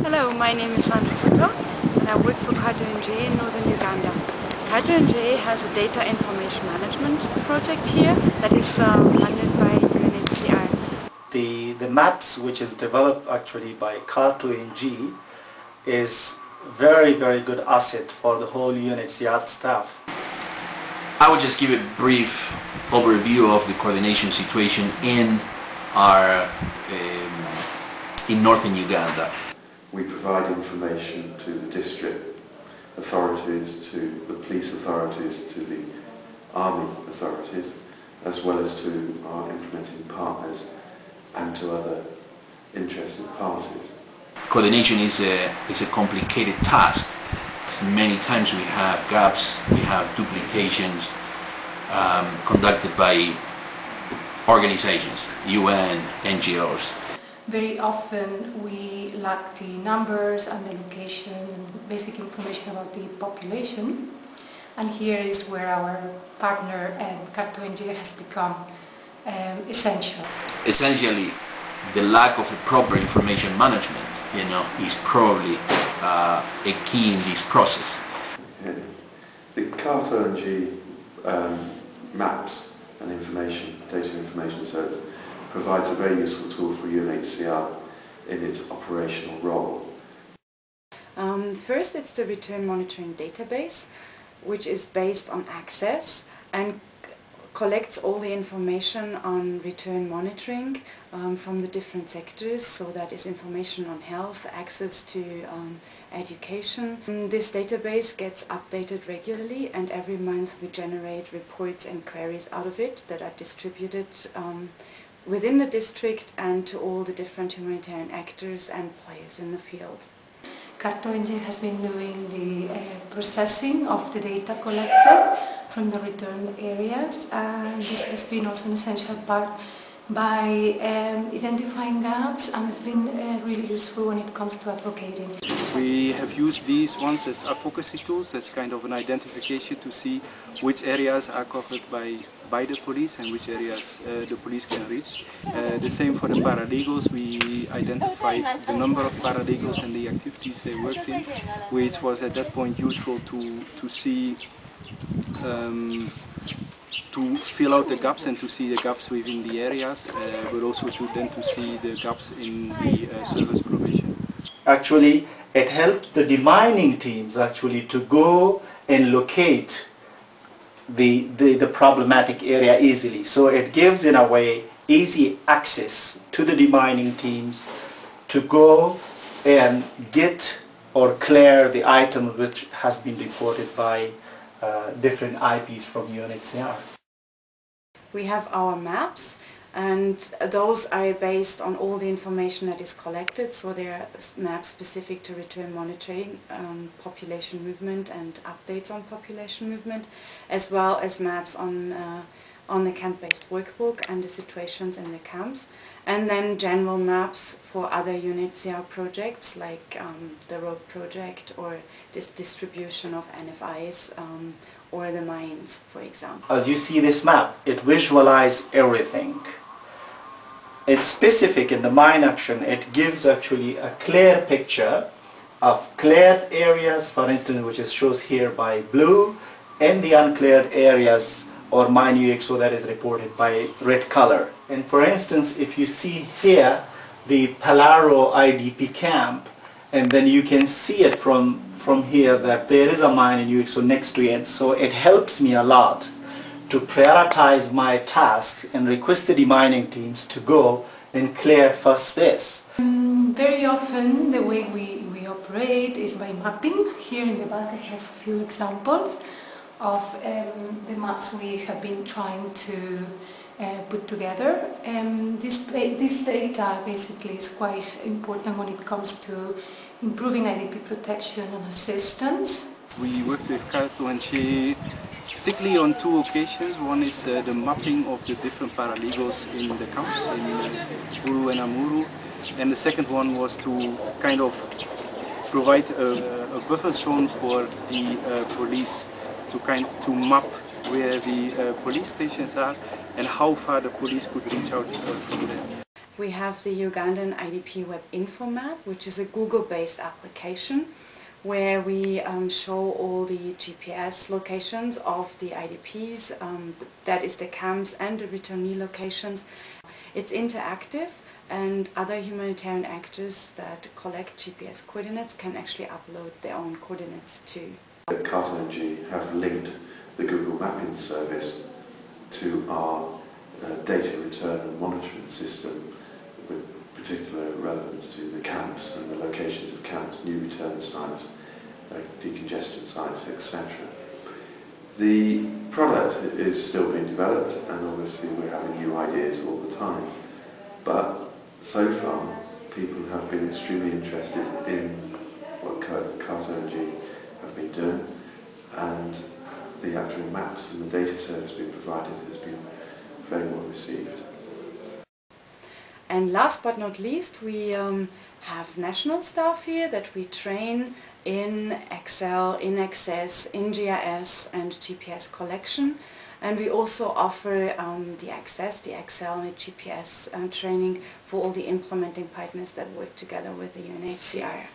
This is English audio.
Hello, my name is Sandra Sipro and I work for KTNG in northern Uganda. KTNG has a data information management project here that is funded by UNHCR. The maps which is developed actually by KTNG is very good asset for the whole UNHCR staff. I would just give a brief overview of the coordination situation in northern Uganda. We provide information to the district authorities, to the police authorities, to the army authorities, as well as to our implementing partners and to other interested parties. Coordination is a complicated task. Many times we have gaps, we have duplications conducted by organizations, UN, NGOs. Very often we lack the numbers and the location and basic information about the population, and here is where our partner KTNG has become essential. Essentially, the lack of a proper information management, is probably a key in this process. Okay. The KTNG maps and data information service provides a very useful tool for UNHCR in its operational role. First, it's the return monitoring database, which is based on access and collects all the information on return monitoring from the different sectors, so that is information on health, access to education. This database gets updated regularly, and every month we generate reports and queries out of it that are distributed within the district and to all the different humanitarian actors and players in the field. Carto-NG has been doing the processing of the data collected from the return areas, and this has been also an essential part by identifying gaps, and it's been really useful when it comes to advocating. We have used these ones as advocacy tools. That's kind of an identification to see which areas are covered by the police and which areas the police can reach. The same for the paralegals. We identified the number of paralegals and the activities they worked in, which was at that point useful to see to fill out the gaps and to see the gaps within the areas, but also to see the gaps in the service provision. Actually, it helped the demining teams actually to go and locate the problematic area easily. So it gives, in a way, easy access to the demining teams to go and get or clear the item which has been reported by different IPs from UNHCR. We have our maps, and those are based on all the information that is collected, so they are maps specific to return monitoring, population movement and updates on population movement, as well as maps on the camp-based workbook and the situations in the camps, and then general maps for other UNHCR projects like the road project or this distribution of NFIs or the mines, for example. As you see this map, it visualizes everything. It's specific in the mine action. It gives actually a clear picture of cleared areas, for instance, which is shows here by blue, and the uncleared areas or mine UXO that is reported by red color. And for instance, if you see here the Palaro IDP camp, and then you can see it from here that there is a mine in UXO next to it. So it helps me a lot to prioritize my tasks and request the demining teams to go and clear first this. Very often the way we operate is by mapping. Here in the back I have a few examples of the maps we have been trying to put together. This data basically is quite important when it comes to improving IDP protection and assistance. We worked with Carto-NG particularly on two occasions. One is the mapping of the different paralegals in the camps in Buru and Amuru, and the second one was to kind of provide a buffer zone for the police to map where the police stations are and how far the police could reach out from there. We have the Ugandan IDP Web Info Map, which is a Google-based application where we show all the GPS locations of the IDPs, that is the camps and the returnee locations. It's interactive, and other humanitarian actors that collect GPS coordinates can actually upload their own coordinates too. Carto-NG have linked the Google Mapping service to our data return and monitoring system, with particular relevance to the camps and the locations of camps, new return sites, decongestion sites, etc. The product is still being developed, and obviously we're having new ideas all the time, but so far people have been extremely interested in what Carto-NG have been doing, and the actual maps and the data service being provided has been very well received. And last but not least, we have national staff here that we train in Excel, in Access, in GIS and GPS collection. And we also offer the Access, the Excel and the GPS training for all the implementing partners that work together with the UNHCR.